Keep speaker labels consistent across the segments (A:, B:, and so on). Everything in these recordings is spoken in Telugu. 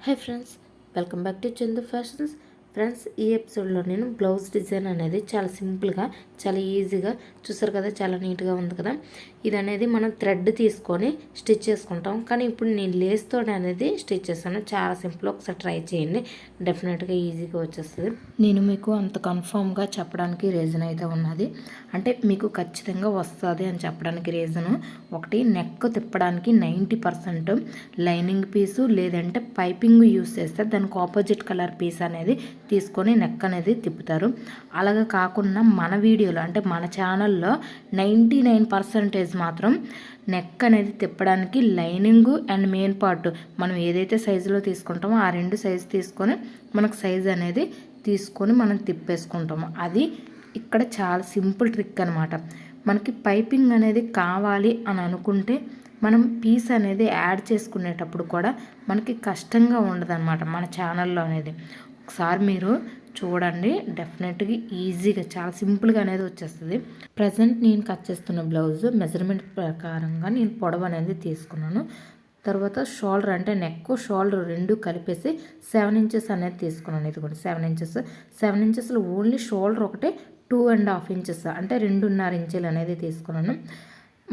A: Hi friends, welcome back to Chandu fashions. Friends, ఈ ఎపిసోడ్లో నేను బ్లౌజ్ డిజైన్ అనేది చాలా సింపుల్గా, చాలా ఈజీగా చూసారు కదా, చాలా నీట్గా ఉంది కదా. ఇది అనేది మనం థ్రెడ్ తీసుకొని స్టిచ్ చేసుకుంటాం, కానీ ఇప్పుడు నేను లేస్తో అనేది స్టిచ్ చేస్తాను. చాలా సింపుల్, ఒకసారి ట్రై చేయండి, డెఫినెట్గా ఈజీగా వచ్చేస్తుంది. నేను మీకు అంత కన్ఫామ్గా చెప్పడానికి రీజన్ అయితే ఉన్నది, అంటే మీకు ఖచ్చితంగా వస్తుంది అని చెప్పడానికి రీజను ఒకటి, నెక్ తిప్పడానికి 90% లైనింగ్ పీసు లేదంటే పైపింగ్ యూస్ చేస్తే దానికి ఆపోజిట్ కలర్ పీస్ అనేది తీసుకొని నెక్ అనేది తిప్పుతారు. అలాగే కాకుండా మన వీడియోలో అంటే మన ఛానల్లో 99% మాత్రం నెక్ అనేది తిప్పడానికి లైనింగ్ అండ్ మెయిన్ పార్ట్ మనం ఏదైతే సైజులో తీసుకుంటామో ఆ రెండు సైజు తీసుకొని మనకు సైజు అనేది తీసుకొని మనం తిప్పేసుకుంటాము. అది ఇక్కడ చాలా సింపుల్ ట్రిక్ అనమాట. మనకి పైపింగ్ అనేది కావాలి అని అనుకుంటే మనం పీస్ అనేది యాడ్ చేసుకునేటప్పుడు కూడా మనకి కష్టంగా ఉండదన్నమాట మన ఛానల్లో అనేది. ఒకసారి మీరు చూడండి, డెఫినెట్గా ఈజీగా చాలా సింపుల్గా అనేది వచ్చేస్తుంది. ప్రజెంట్ నేను కట్ చేస్తున్న బ్లౌజ్ మెజర్మెంట్ ప్రకారంగా నేను పొడవు అనేది తీసుకున్నాను. తర్వాత షోల్డర్ అంటే నెక్ షోల్డర్ రెండు కలిపేసి 7 ఇంచెస్ అనేది తీసుకున్నాను. ఇది కూడా 7 ఇంచెస్లో ఓన్లీ షోల్డర్ ఒకటే 2.5 ఇంచెస్ అంటే 2.5 ఇంచులు అనేది తీసుకున్నాను.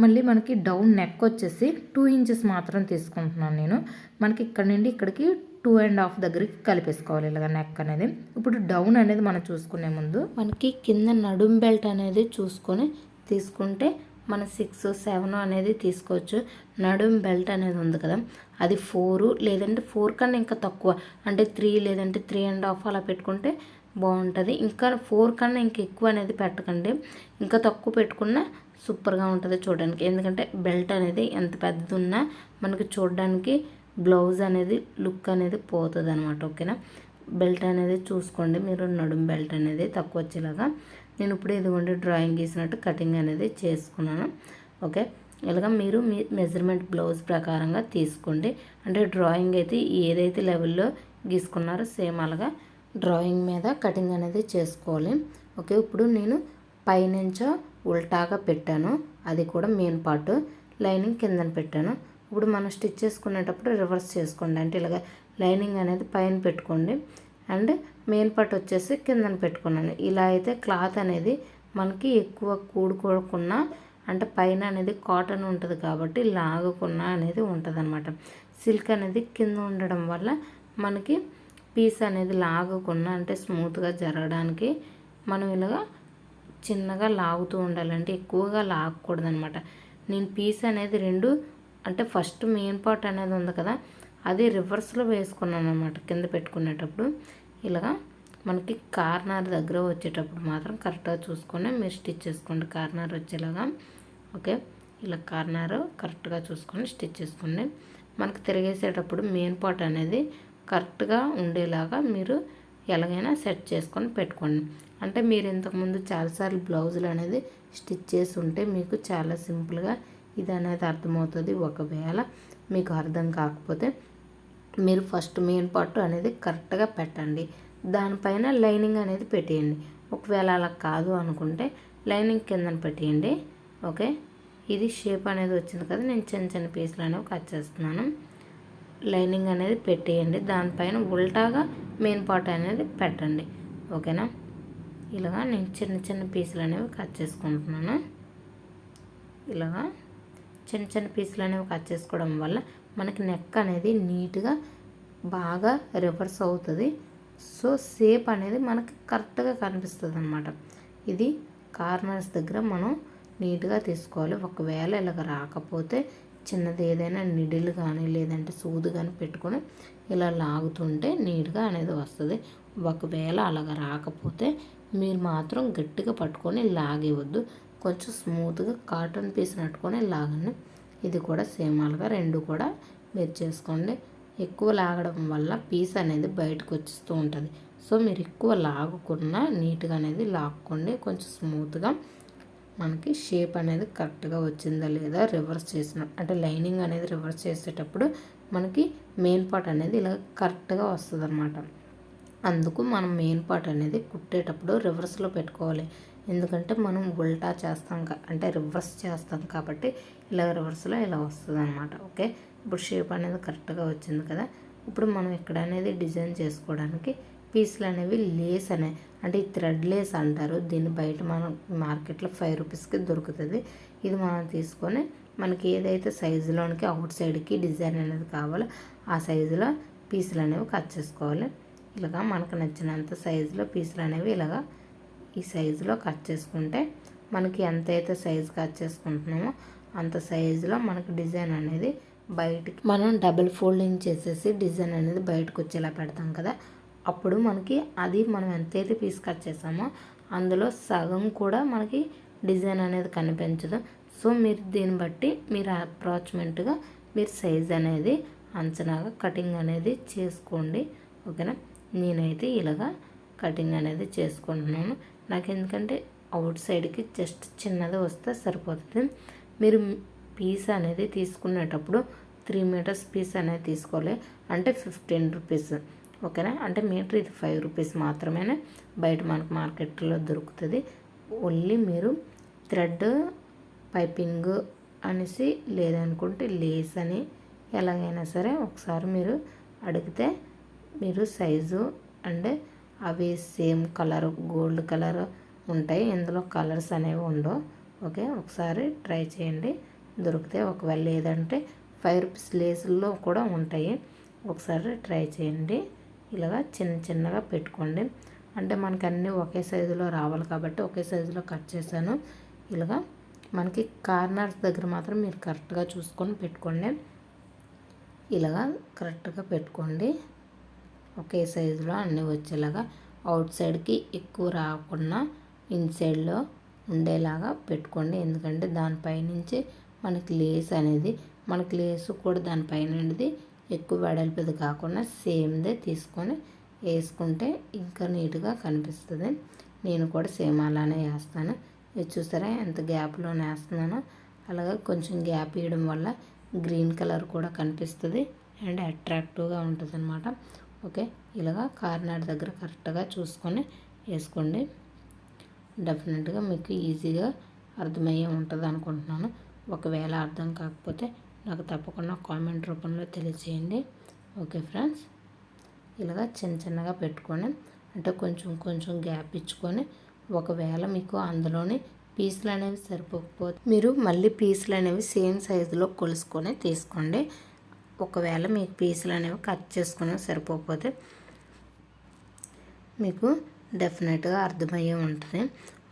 A: మళ్ళీ మనకి డౌన్ నెక్ వచ్చేసి 2 ఇంచెస్ మాత్రం తీసుకుంటున్నాను నేను. మనకి ఇక్కడ నుండి ఇక్కడికి 2.5 దగ్గరికి కలిపేసుకోవాలి ఇలాగ నెక్ అనేది. ఇప్పుడు డౌన్ అనేది మనం చూసుకునే ముందు మనకి కింద నడుం బెల్ట్ అనేది చూసుకొని తీసుకుంటే మన 6, 7 అనేది తీసుకోవచ్చు. నడుం బెల్ట్ అనేది ఉంది కదా, అది 4 లేదంటే 4 కన్నా ఇంకా తక్కువ అంటే 3 లేదంటే 3.5 అలా పెట్టుకుంటే బాగుంటుంది. ఇంకా 4 కన్నా ఇంకా ఎక్కువ అనేది పెట్టకండి, ఇంకా తక్కువ పెట్టుకున్నా సూపర్గా ఉంటుంది చూడడానికి. ఎందుకంటే బెల్ట్ అనేది ఎంత పెద్దది ఉన్నా మనకి చూడడానికి బ్లౌజ్ అనేది లుక్ అనేది పోతుంది అనమాట. ఓకేనా, బెల్ట్ అనేది చూసుకోండి మీరు, నడుం బెల్ట్ అనేది తక్కువ వచ్చేలాగా. నేను ఇప్పుడు ఇదిగోండి డ్రాయింగ్ గీసినట్టు కటింగ్ అనేది చేసుకున్నాను. ఓకే, ఇలాగా మీరు మీ మెజర్మెంట్ బ్లౌజ్ ప్రకారంగా తీసుకోండి. అంటే డ్రాయింగ్ అయితే ఏదైతే లెవెల్లో గీసుకున్నారో సేమ్ అలాగా డ్రాయింగ్ మీద కటింగ్ అనేది చేసుకోవాలి. ఓకే, ఇప్పుడు నేను పైనుంచో ఉల్టాగా పెట్టాను, అది కూడా మెయిన్ పార్ట్. లైనింగ్ కిందన పెట్టాను. ఇప్పుడు మనం స్టిచ్ చేసుకునేటప్పుడు రివర్స్ చేసుకోండి. అంటే ఇలాగ లైనింగ్ అనేది పైన పెట్టుకోండి అండ్ మెయిన్ పార్ట్ వచ్చేసి కిందన పెట్టుకున్నాను. ఇలా అయితే క్లాత్ అనేది మనకి ఎక్కువ కూడుకోకుండా, అంటే పైన అనేది కాటన్ ఉంటుంది కాబట్టి లాగకుండా అనేది ఉంటుంది అనమాట. సిల్క్ అనేది కింద ఉండడం వల్ల మనకి పీస్ అనేది లాగకుండా అంటే స్మూత్గా జరగడానికి మనం ఇలాగా చిన్నగా లాగుతూ ఉండాలంటే ఎక్కువగా లాగకూడదు అనమాట. నేను పీస్ అనేది రెండు అంటే ఫస్ట్ మెయిన్ పార్ట్ అనేది ఉంది కదా, అది రివర్స్లో వేసుకున్నాను అనమాట. కింద పెట్టుకునేటప్పుడు ఇలాగా మనకి కార్నర్ దగ్గర వచ్చేటప్పుడు మాత్రం కరెక్ట్గా చూసుకొని మీరు స్టిచ్ చేసుకోండి, కార్నర్ వచ్చేలాగా. ఓకే, ఇలా కార్నర్ కరెక్ట్గా చూసుకొని స్టిచ్ చేసుకోండి. మనకి తిరిగేసేటప్పుడు మెయిన్ పార్ట్ అనేది కరెక్ట్గా ఉండేలాగా మీరు ఎలాగైనా సెట్ చేసుకొని పెట్టుకోండి. అంటే మీరు ఇంతకుముందు చాలాసార్లు బ్లౌజులు అనేది స్టిచ్ చేసి ఉంటే మీకు చాలా సింపుల్గా ఇది అనేది అర్థమవుతుంది. ఒకవేళ మీకు అర్థం కాకపోతే మీరు ఫస్ట్ మెయిన్ పార్ట్ అనేది కరెక్ట్గా పెట్టండి, దానిపైన లైనింగ్ అనేది పెట్టేయండి. ఒకవేళ అలా కాదు అనుకుంటే లైనింగ్ కిందన పెట్టేయండి. ఓకే, ఇది షేప్ అనేది వచ్చింది కదా, నేను చిన్న చిన్న పీసులు అనేవి కట్ చేస్తున్నాను. లైనింగ్ అనేది పెట్టేయండి, దానిపైన ఉల్టాగా మెయిన్ పార్ట్ అనేది పెట్టండి. ఓకేనా, ఇలాగా నేను చిన్న చిన్న పీసులు అనేవి కట్ చేసుకుంటున్నాను. ఇలాగా చిన్న చిన్న పీసులు అనేవి కట్ చేసుకోవడం వల్ల మనకి నెక్ అనేది నీట్గా బాగా రివర్స్ అవుతుంది. సో షేప్ అనేది మనకి కరెక్ట్గా కనిపిస్తుంది అనమాట. ఇది కార్నర్స్ దగ్గర మనం నీట్గా తీసుకోవాలి. ఒకవేళ ఇలాగ రాకపోతే చిన్నది ఏదైనా నిడిల్ కానీ లేదంటే సూది కానీ పెట్టుకొని ఇలా లాగుతుంటే నీట్గా అనేది వస్తుంది. ఒకవేళ అలాగ రాకపోతే మీరు మాత్రం గట్టిగా పట్టుకొని లాగేవద్దు, కొంచెం స్మూత్గా కాటన్ పీస్ నట్టుకొని లాగండి. ఇది కూడా సేమ్ అలాగా రెండు కూడా మీరు చేసుకోండి. ఎక్కువ లాగడం వల్ల పీస్ అనేది బయటకు వచ్చేస్తూ ఉంటుంది. సో మీరు ఎక్కువ లాగకుండా నీట్గా అనేది లాక్కోండి. కొంచెం స్మూత్గా మనకి షేప్ అనేది కరెక్ట్గా వచ్చిందా లేదా రివర్స్ చేసిన అంటే లైనింగ్ అనేది రివర్స్ చేసేటప్పుడు మనకి మెయిన్ పార్ట్ అనేది ఇలా కరెక్ట్గా వస్తుంది అనమాట. అందుకు మనం మెయిన్ పార్ట్ అనేది కుట్టేటప్పుడు రివర్స్లో పెట్టుకోవాలి. ఎందుకంటే మనం ఉల్టా చేస్తాం అంటే రివర్స్ చేస్తాం కాబట్టి ఇలా రివర్స్లో ఇలా వస్తుంది అనమాట. ఓకే, ఇప్పుడు షేప్ అనేది కరెక్ట్గా వచ్చింది కదా. ఇప్పుడు మనం ఇక్కడ అనేది డిజైన్ చేసుకోవడానికి పీసులు అనేవి లేస్ అంటే ఈ థ్రెడ్ లేస్ అంటారు దీన్ని. బయట మనం మార్కెట్లో 5 రూపీస్కి దొరుకుతుంది. ఇది మనం తీసుకొని మనకి ఏదైతే సైజులోనికి అవుట్ సైడ్కి డిజైన్ అనేది కావాలో ఆ సైజులో పీసులు అనేవి కట్ చేసుకోవాలి. ఇలాగా మనకు నచ్చినంత సైజులో పీసులు అనేవి ఇలాగా ఈ సైజులో కట్ చేసుకుంటే మనకి ఎంతైతే సైజు కట్ చేసుకుంటున్నామో అంత సైజులో మనకి డిజైన్ అనేది బయటికి మనం డబుల్ ఫోల్డింగ్ చేసేసి డిజైన్ అనేది బయటకు వచ్చేలా పెడతాం కదా. అప్పుడు మనకి అది మనం ఎంతైతే పీస్ కట్ చేసామో అందులో సగం కూడా మనకి డిజైన్ అనేది కనిపించదు. సో మీరు దీన్ని బట్టి మీరు అప్రాక్సిమేట్గా మీరు సైజ్ అనేది అంచనాగా కటింగ్ అనేది చేసుకోండి. ఓకేనా. నేనైతే ఇలాగా కటింగ్ అనేది చేసుకుంటున్నాను. నాకు ఎందుకంటే అవుట్ సైడ్కి జస్ట్ చిన్నది వస్తే సరిపోతుంది. మీరు పీస్ అనేది తీసుకునేటప్పుడు 3 మీటర్స్ పీస్ అనేది తీసుకోవాలి. అంటే 15 రూపీస్. ఓకేనా. అంటే మీటర్ ఇది 5 రూపీస్ మాత్రమే బయట మనకు మార్కెట్లో దొరుకుతుంది. ఓన్లీ మీరు థ్రెడ్ పైపింగ్ అనేసి లేదనుకుంటే లేస్ అని ఎలాగైనా సరే ఒకసారి మీరు అడిగితే మీరు సైజు అంటే అవి సేమ్ కలర్ గోల్డ్ కలర్ ఉంటాయి. ఇందులో కలర్స్ అనేవి ఉండవు. ఓకే. ఒకసారి ట్రై చేయండి దొరికితే. ఒకవేళ లేదంటే 5 రూపీస్ లేసుల్లో కూడా ఉంటాయి. ఒకసారి ట్రై చేయండి. ఇలాగా చిన్నగా పెట్టుకోండి. అంటే మనకి అన్నీ ఒకే సైజులో రావాలి కాబట్టి ఒకే సైజులో కట్ చేశాను. ఇలాగా మనకి కార్నర్స్ దగ్గర మాత్రం మీరు కరెక్ట్గా చూసుకొని పెట్టుకోండి. ఇలాగా కరెక్ట్గా పెట్టుకోండి. ఒకే సైజులో అన్నీ వచ్చేలాగా అవుట్ సైడ్కి ఎక్కువ రాకుండా ఇన్సైడ్లో ఉండేలాగా పెట్టుకోండి. ఎందుకంటే దానిపైనుంచి మనకి లేస్ అనేది మనకి లేసు కూడా దానిపైనది ఎక్కువ వెడల్పది కాకుండా సేమ్దే తీసుకొని వేసుకుంటే ఇంకా నీట్గా కనిపిస్తుంది. నేను కూడా సేమ్ అలానే వేస్తాను. ఇది చూసారా ఎంత గ్యాప్లో వేస్తున్నానో. అలాగే కొంచెం గ్యాప్ ఇవ్వడం వల్ల గ్రీన్ కలర్ కూడా కనిపిస్తుంది అండ్ అట్రాక్టివ్గా ఉంటుంది అన్నమాట. ఓకే. ఇలాగా కార్నర్ దగ్గర కరెక్ట్గా చూసుకొని వేసుకోండి. డెఫినెట్గా మీకు ఈజీగా అర్థమయ్యే ఉంటుంది అనుకుంటున్నాను. ఒకవేళ అర్థం కాకపోతే నాకు తప్పకుండా కామెంట్ రూపంలో తెలియజేయండి. Okay friends. ఇలాగా చిన్నగా పెట్టుకొని అంటే కొంచెం గ్యాప్ ఇచ్చుకొని ఒకవేళ మీకు అందులోని పీసులు అనేవి సరిపోకపోతే మీరు మళ్ళీ పీసులు అనేవి సేమ్ సైజులో కొలుసుకొని తీసుకోండి. ఒకవేళ మీకు పీసులు అనేవి కట్ చేసుకొని సరిపోకపోతే మీకు డెఫినెట్గా అర్థమయ్యే ఉంటుంది.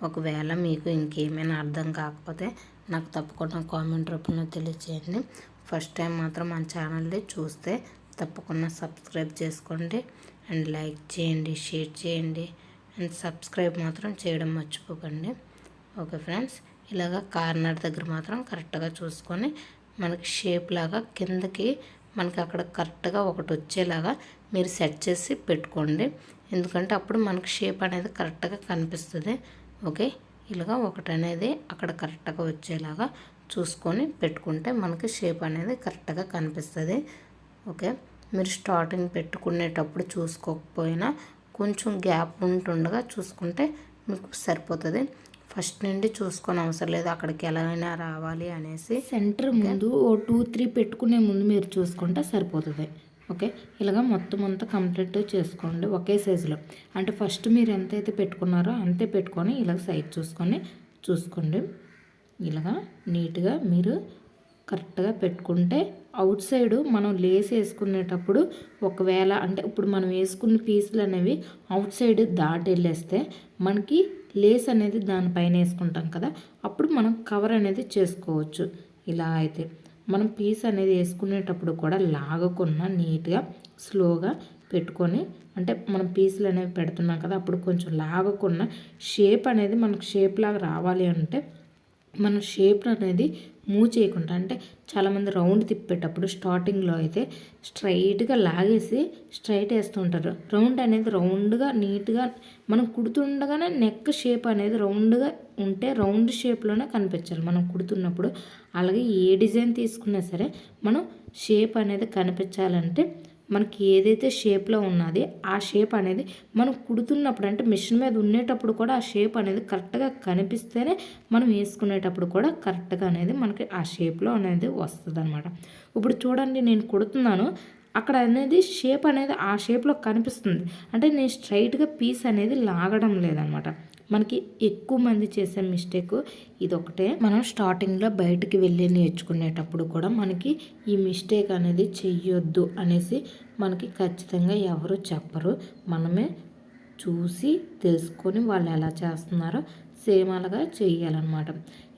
A: ఒకవేళ మీకు ఇంకేమైనా అర్థం కాకపోతే నాకు తప్పకుండా కామెంట్ రూపంలో తెలియజేయండి. ఫస్ట్ టైం మాత్రం మన ఛానల్ని చూస్తే తప్పకుండా సబ్స్క్రైబ్ చేసుకోండి అండ్ లైక్ చేయండి, షేర్ చేయండి అండ్ సబ్స్క్రైబ్ మాత్రం చేయడం మర్చిపోకండి. Okay friends. ఇలాగ కార్నర్ దగ్గర మాత్రం కరెక్ట్గా చూసుకొని మనకి షేప్ లాగా కిందకి మనకి అక్కడ కరెక్ట్గా ఒకటి వచ్చేలాగా మీరు సెట్ చేసి పెట్టుకోండి. ఎందుకంటే అప్పుడు మనకి షేప్ అనేది కరెక్ట్గా కనిపిస్తుంది. ఓకే. ఇలాగా ఒకటి అనేది అక్కడ కరెక్ట్గా వచ్చేలాగా చూసుకొని పెట్టుకుంటే మనకి షేప్ అనేది కరెక్ట్గా కనిపిస్తుంది. ఓకే. మీరు స్టార్టింగ్ పెట్టుకునేటప్పుడు చూసుకోకపోయినా కొంచెం గ్యాప్ ఉంటుండగా చూసుకుంటే మీకు సరిపోతుంది. ఫస్ట్ నుండి చూసుకొని అవసరం లేదు అక్కడికి ఎలాగైనా రావాలి అనేసి. సెంటర్ ముందు 2-3 పెట్టుకునే ముందు మీరు చూసుకుంటే సరిపోతుంది. ఓకే. ఇలాగ మొత్తం అంతా కంప్లీట్ చేసుకోండి ఒకే సైజులో. అంటే ఫస్ట్ మీరు ఎంతైతే పెట్టుకున్నారో అంతే పెట్టుకొని ఇలాగ సైజ్ చూసుకోండి. ఇలాగా నీట్గా మీరు కరెక్ట్గా పెట్టుకుంటే అవుట్ సైడ్ మనం లేస్ వేసుకునేటప్పుడు ఒకవేళ అంటే ఇప్పుడు మనం వేసుకున్న పీసులు అనేవి అవుట్ సైడ్ దాటి వెళ్ళేస్తే మనకి లేస్ అనేది దానిపైన వేసుకుంటాం కదా, అప్పుడు మనం కవర్ అనేది చేసుకోవచ్చు. ఇలా అయితే మనం పీస్ అనేది వేసుకునేటప్పుడు కూడా లాగకుండా నీట్గా స్లోగా పెట్టుకొని అంటే మనం పీసులు అనేవి పెడుతున్నాం కదా, అప్పుడు కొంచెం లాగకుండా షేప్ అనేది మనకు షేప్ లాగా రావాలి అంటే మనం షేప్ అనేది మూవ్ చేయకుండా అంటే చాలామంది రౌండ్ తిప్పేటప్పుడు స్టార్టింగ్లో అయితే స్ట్రైట్గా లాగేసి స్ట్రైట్ వేస్తుంటారు. రౌండ్ అనేది రౌండ్గా నీట్గా మనం కుడుతుండగానే నెక్ షేప్ అనేది రౌండ్గా ఉంటే రౌండ్ షేప్లోనే కనిపించాలి మనం కుడుతున్నప్పుడు. అలాగే ఏ డిజైన్ తీసుకున్నా సరే మనం షేప్ అనేది కనిపించాలంటే మనకి ఏదైతే షేప్లో ఉన్నది ఆ షేప్ అనేది మనం కుడుతున్నప్పుడు అంటే మిషన్ మీద ఉండేటప్పుడు కూడా ఆ షేప్ అనేది కరెక్ట్గా కనిపిస్తేనే మనం వేసుకునేటప్పుడు కూడా కరెక్ట్గా అనేది మనకి ఆ షేప్లో అనేది వస్తుంది అనమాట. ఇప్పుడు చూడండి నేను కుడుతున్నాను, అక్కడ అనేది షేప్ అనేది ఆ షేప్లో కనిపిస్తుంది. అంటే నేను స్ట్రైట్గా పీస్ అనేది లాగడం లేదనమాట. మనకి ఎక్కువ మంది చేసే మిస్టేక్ ఇదొకటే. మనం స్టార్టింగ్లో బయటికి వెళ్ళి నేర్చుకునేటప్పుడు కూడా మనకి ఈ మిస్టేక్ అనేది చెయ్యొద్దు అనేసి మనకి ఖచ్చితంగా ఎవరు చెప్పరు. మనమే చూసి తెలుసుకొని వాళ్ళు ఎలా చేస్తున్నారో సేమ్ అలాగా చేయాలన్నమాట.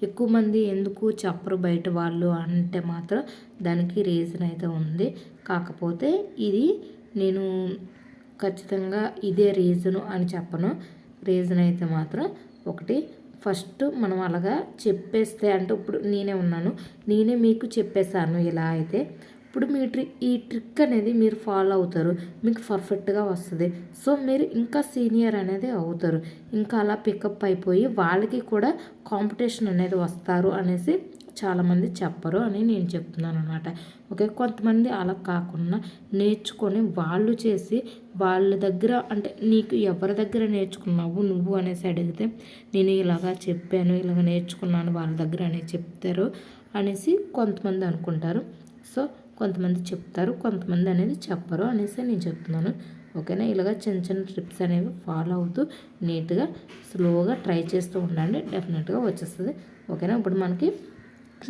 A: ఎక్కువ మంది ఎందుకు చెప్పరు బయట వాళ్ళు అంటే మాత్రం దానికి రీజన్ అయితే ఉంది. కాకపోతే ఇది నేను ఖచ్చితంగా ఇదే రీజను అని చెప్పను. రీజన్ అయితే మాత్రం ఒకటి, ఫస్ట్ మనం అలాగా చెప్పేస్తే, అంటే ఇప్పుడు నేనే ఉన్నాను, నేనే మీకు చెప్పేశాను ఇలా అయితే ఇప్పుడు మీ ఈ ట్రిక్ అనేది మీరు ఫాలో అవుతారు, మీకు పర్ఫెక్ట్గా వస్తుంది. సో మీరు ఇంకా సీనియర్ అనేది అవుతారు. ఇంకా అలా పికప్ అయిపోయి వాళ్ళకి కూడా కాంపిటీషన్ అనేది వస్తారు అనేసి చాలామంది చెప్పరు అని నేను చెప్తున్నాను అనమాట. ఓకే, కొంతమంది అలా కాకుండా నేర్చుకొని వాళ్ళు చేసి వాళ్ళ దగ్గర, అంటే నీకు ఎవరి దగ్గర నేర్చుకున్నావు నువ్వు అనేసి అడిగితే నేను ఇలాగా చెప్పాను, ఇలాగ నేర్చుకున్నాను వాళ్ళ దగ్గర అనేది చెప్తారు అనేసి కొంతమంది అనుకుంటారు. సో కొంతమంది చెప్తారు, కొంతమంది అనేది చెప్పరు అనేసి నేను చెప్తున్నాను. ఓకేనా, ఇలాగ చిన్న చిన్న ట్రిప్స్ అనేవి ఫాలో అవుతూ నీట్గా స్లోగా ట్రై చేస్తూ ఉండండి, డెఫినెట్గా వచ్చేస్తుంది. ఓకేనా, ఇప్పుడు మనకి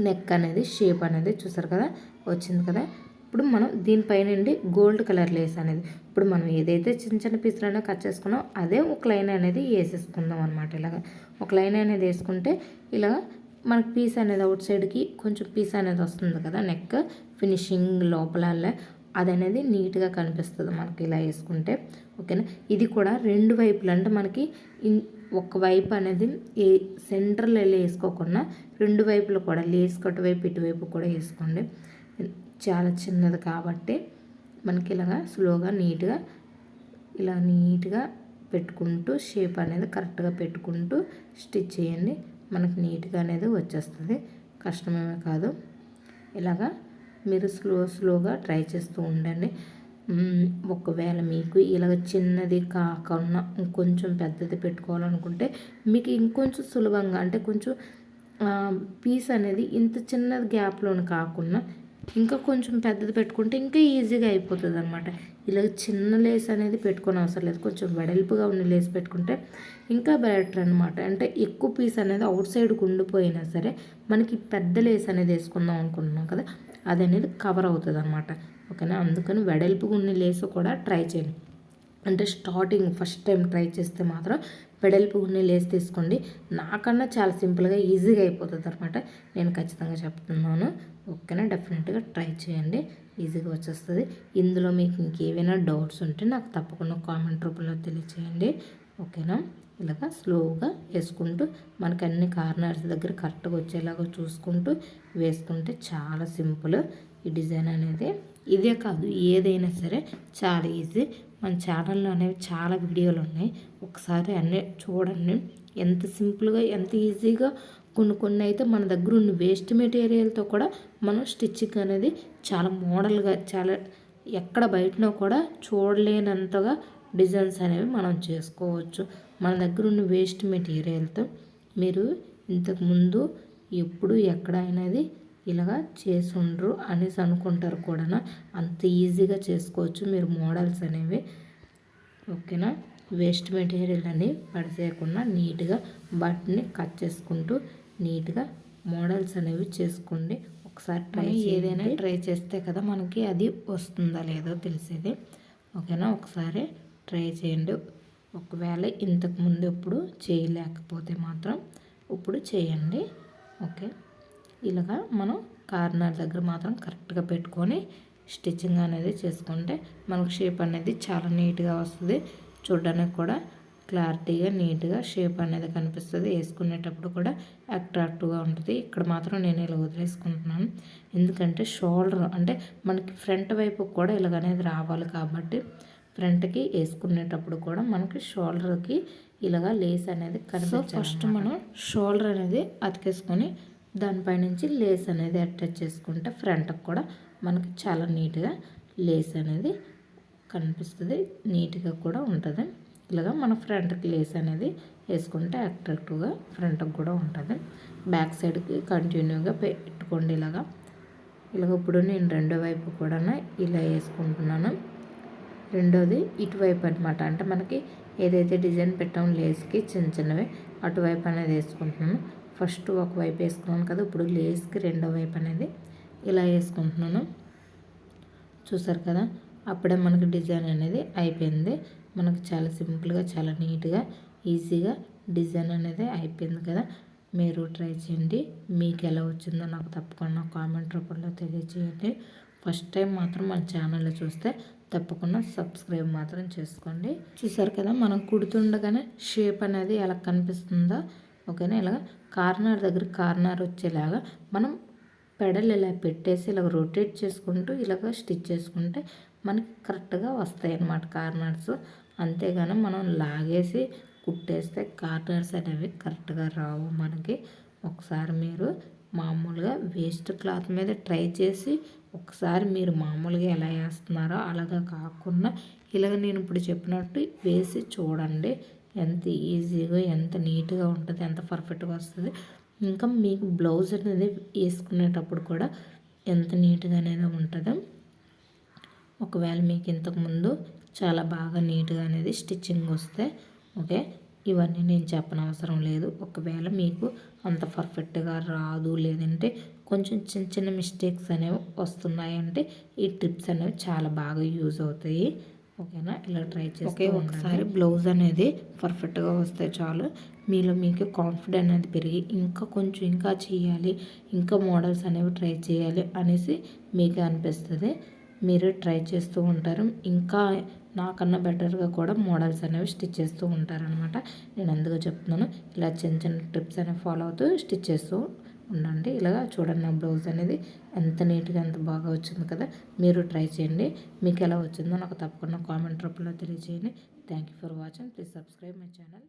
A: నెక్ అనేది షేప్ అనేది చూసారు కదా, వచ్చింది కదా. ఇప్పుడు మనం దీనిపైనండి గోల్డ్ కలర్ లేస్ అనేది ఇప్పుడు మనం ఏదైతే చిన్న చిన్న పీసులైనా కట్ చేసుకున్నాం అదే ఒక లైన్ అనేది వేసేసుకుందాం అనమాట. ఇలాగ ఒక లైన్ అనేది వేసుకుంటే ఇలాగ మనకి పీస్ అనేది అవుట్ సైడ్కి కొంచెం పీస్ అనేది వస్తుంది కదా, నెక్ ఫినిషింగ్ లోపల అది అనేది నీట్గా కనిపిస్తుంది మనకి ఇలా వేసుకుంటే. ఓకేనా, ఇది కూడా రెండు వైపులు, అంటే మనకి ఒక వైపు అనేది ఏ సెంటర్లో వెళ్ళి వేసుకోకుండా రెండు వైపులు కూడా లేస్ కట్ వైపు ఇటువైపు కూడా వేసుకోండి. చాలా చిన్నది కాబట్టి మనకి ఇలాగా స్లోగా నీట్గా ఇలా నీట్గా పెట్టుకుంటూ షేప్ అనేది కరెక్ట్గా పెట్టుకుంటూ స్టిచ్ చేయండి. మనకి నీట్గా అనేది వచ్చేస్తుంది, కష్టమేమే కాదు. ఇలాగా మీరు స్లోగా ట్రై చేస్తూ ఉండండి. ఒకవేళ మీకు ఇలాగ చిన్నది కాకుండా ఇంకొంచెం పెద్దది పెట్టుకోవాలనుకుంటే మీకు ఇంకొంచెం సులభంగా, అంటే కొంచెం పీస్ అనేది ఇంత చిన్న గ్యాప్లోని కాకుండా ఇంకా కొంచెం పెద్దది పెట్టుకుంటే ఇంకా ఈజీగా అయిపోతుంది అనమాట. ఇలా చిన్న లేస్ అనేది పెట్టుకోని అవసరం లేదు, కొంచెం వెడల్పుగా ఉన్న లేస్ పెట్టుకుంటే ఇంకా బెటర్ అనమాట. అంటే ఎక్కువ పీస్ అనేది అవుట్ సైడ్కి ఉండిపోయినా సరే మనకి పెద్ద లేస్ అనేది వేసుకుందాం అనుకుంటున్నాం కదా, అది అనేది కవర్ అవుతుంది అనమాట. ఓకేనా, అందుకని వెడల్పుగా ఉన్న లేస్ కూడా ట్రై చేయండి. అంటే స్టార్టింగ్ ఫస్ట్ టైం ట్రై చేస్తే మాత్రం వెడల్పు ఉన్న లేస్ తీసుకోండి. నాకన్నా చాలా సింపుల్గా ఈజీగా అయిపోతుంది అనమాట, నేను ఖచ్చితంగా చెప్తున్నాను. ఓకేనా, డెఫినెట్గా ట్రై చేయండి, ఈజీగా వచ్చేస్తుంది. ఇందులో మీకు ఇంకేమైనా డౌట్స్ ఉంటే నాకు తప్పకుండా కామెంట్ రూపంలో తెలియచేయండి. ఓకేనా, ఇలాగ స్లోగా వేసుకుంటూ మనకి అన్ని కార్నర్స్ దగ్గర కరెక్ట్గా వచ్చేలాగా చూసుకుంటూ వేసుకుంటే చాలా సింపుల్ ఈ డిజైన్ అనేది. ఇదే కాదు ఏదైనా సరే చాలా ఈజీ. మన ఛానల్లో అనేవి చాలా వీడియోలు ఉన్నాయి, ఒకసారి అన్నీ చూడండి. ఎంత సింపుల్గా ఎంత ఈజీగా కొన్ని అయితే మన దగ్గర ఉన్న వేస్ట్ మెటీరియల్తో కూడా మనం స్టిచ్చింగ్ అనేది చాలా మోడల్గా, చాలా ఎక్కడ బయటనో కూడా చూడలేనంతగా డిజైన్స్ అనేవి మనం చేసుకోవచ్చు మన దగ్గర ఉన్న వేస్ట్ మెటీరియల్తో. మీరు ఇంతకుముందు ఎప్పుడు ఎక్కడ అనేది ఇలాగా చేసి ఉండరు అనేసి అనుకుంటారు కూడా, అంత ఈజీగా చేసుకోవచ్చు మీరు మోడల్స్ అనేవి. ఓకేనా, వేస్ట్ మెటీరియల్ అని పడిసేయకుండా నీట్గా వాటిని కట్ చేసుకుంటూ నీట్గా మోడల్స్ అనేవి చేసుకోండి. ఒకసారి ఏదైనా ట్రై చేస్తే కదా మనకి అది వస్తుందా లేదో తెలిసేది. ఓకేనా, ఒకసారి ట్రై చేయండి. ఒకవేళ ఇంతకుముందు ఎప్పుడు చేయలేకపోతే మాత్రం ఇప్పుడు చేయండి. ఓకే, ఇలాగా మనం కార్నర్ దగ్గర మాత్రం కరెక్ట్గా పెట్టుకొని స్టిచ్చింగ్ అనేది చేసుకుంటే మనకు షేప్ అనేది చాలా నీట్గా వస్తుంది. చూడడానికి కూడా క్లారిటీగా నీట్గా షేప్ అనేది కనిపిస్తుంది, వేసుకునేటప్పుడు కూడా అట్రాక్టివ్గా ఉంటుంది. ఇక్కడ మాత్రం నేను ఇలా వదిలేసుకుంటున్నాను, ఎందుకంటే షోల్డర్ అంటే మనకి ఫ్రంట్ వైపు కూడా ఇలాగనేది రావాలి కాబట్టి ఫ్రంట్కి వేసుకునేటప్పుడు కూడా మనకి షోల్డర్కి ఇలాగా లేస్ అనేది కనిపిస్తుంది. ఫస్ట్ మనం షోల్డర్ అనేది అతికేసుకొని దానిపై నుంచి లేస్ అనేది అటాచ్ చేసుకుంటే ఫ్రంట్కి కూడా మనకి చాలా నీట్గా లేస్ అనేది కనిపిస్తుంది, నీట్గా కూడా ఉంటుంది. ఇలాగా మన ఫ్రంట్కి లేస్ అనేది వేసుకుంటే అట్రాక్టివ్గా ఫ్రంట్కి కూడా ఉంటుంది. బ్యాక్ సైడ్కి కంటిన్యూగా పెట్టుకోండి ఇలాగా. ఇలాగ ఇప్పుడు నేను రెండో వైపు కూడా ఇలా వేసుకుంటున్నాను. రెండోది ఇటువైపు అనమాట, అంటే మనకి ఏదైతే డిజైన్ పెట్టామో లేస్కి చిన్నవి అటువైపు అనేది వేసుకుంటున్నాను. ఫస్ట్ ఒకవైపు వేసుకున్నాను కదా, ఇప్పుడు లేస్కి రెండో వైపు అనేది ఇలా వేసుకుంటున్నాను. చూసారు కదా, అప్పుడే మనకి డిజైన్ అనేది అయిపోయింది. మనకు చాలా సింపుల్గా చాలా నీట్గా ఈజీగా డిజైన్ అనేది అయిపోయింది కదా. మీరు ట్రై చేయండి. మీకు ఎలా వచ్చిందో నాకు తప్పకుండా కామెంట్ రూపంలో తెలియజేయండి. ఫస్ట్ టైం మాత్రం మన ఛానల్లో చూస్తే తప్పకుండా సబ్స్క్రైబ్ మాత్రం చేసుకోండి. చూసారు కదా, మనం కుడుతుండగానే షేప్ అనేది ఎలా కనిపిస్తుందో, ఓకేనా. ఇలా కార్నర్ దగ్గర కార్నర్ వచ్చేలాగా మనం పెడల్ ఇలా పెట్టేసి ఇలాగ రొటేట్ చేసుకుంటూ ఇలాగ స్టిచ్ చేసుకుంటే మనకి కరెక్ట్గా వస్తాయి అన్నమాట కార్నర్స్. అంతేగాని మనం లాగేసి కుట్టేస్తే కార్నర్స్ అనేవి కరెక్ట్గా రావు మనకి. ఒకసారి మీరు మామూలుగా వేస్ట్ క్లాత్ మీద ట్రై చేసి ఒకసారి మీరు మామూలుగా ఎలా వేస్తున్నారో అలాగా కాకుండా ఇలాగ నేను ఇప్పుడు చెప్పినట్టు వేసి చూడండి. ఎంత ఈజీగా ఎంత నీట్గా ఉంటుంది, ఎంత పర్ఫెక్ట్గా వస్తుంది. ఇంకా మీకు బ్లౌజ్ అనేది వేసుకునేటప్పుడు కూడా ఎంత నీట్గా అనేది ఉంటుందో. ఒకవేళ మీకు ఇంతకుముందు చాలా బాగా నీట్గా అనేది స్టిచ్చింగ్ వస్తే ఓకే, ఇవన్నీ నేను చెప్పనవసరం లేదు. ఒకవేళ మీకు అంత పర్ఫెక్ట్గా రాదు, లేదంటే కొంచెం చిన్న చిన్న మిస్టేక్స్ అనేవి వస్తున్నాయంటే ఈ టిప్స్ అనేవి చాలా బాగా యూజ్ అవుతాయి, ఓకేనా. ఇలా ట్రై చేస్తే ఒకసారి బ్లౌజ్ అనేది పర్ఫెక్ట్గా వస్తే చాలు మీలో మీకు కాన్ఫిడెంట్ అనేది పెరిగి ఇంకా చేయాలి, ఇంకా మోడల్స్ అనేవి ట్రై చేయాలి అనేసి మీకు అనిపిస్తుంది. మీరు ట్రై చేస్తూ ఉంటారు, ఇంకా నాకన్నా బెటర్గా కూడా మోడల్స్ అనేవి స్టిచ్ చేస్తూ ఉంటారనమాట. నేను అందుకు చెప్తున్నాను, ఇలా చిన్న చిన్న టిప్స్ అనేవి ఫాలో అవుతూ స్టిచ్ చేస్తూ ఉండండి. ఇలాగా చూడండి, నా బ్లౌజ్ అనేది ఎంత నీట్గా ఎంత బాగా వచ్చింది కదా. మీరు ట్రై చేయండి. మీకు ఎలా వచ్చిందో నాకు తప్పకుండా కామెంట్ రూపంలో తెలియజేయండి. Thank you for watching. Please subscribe my channel.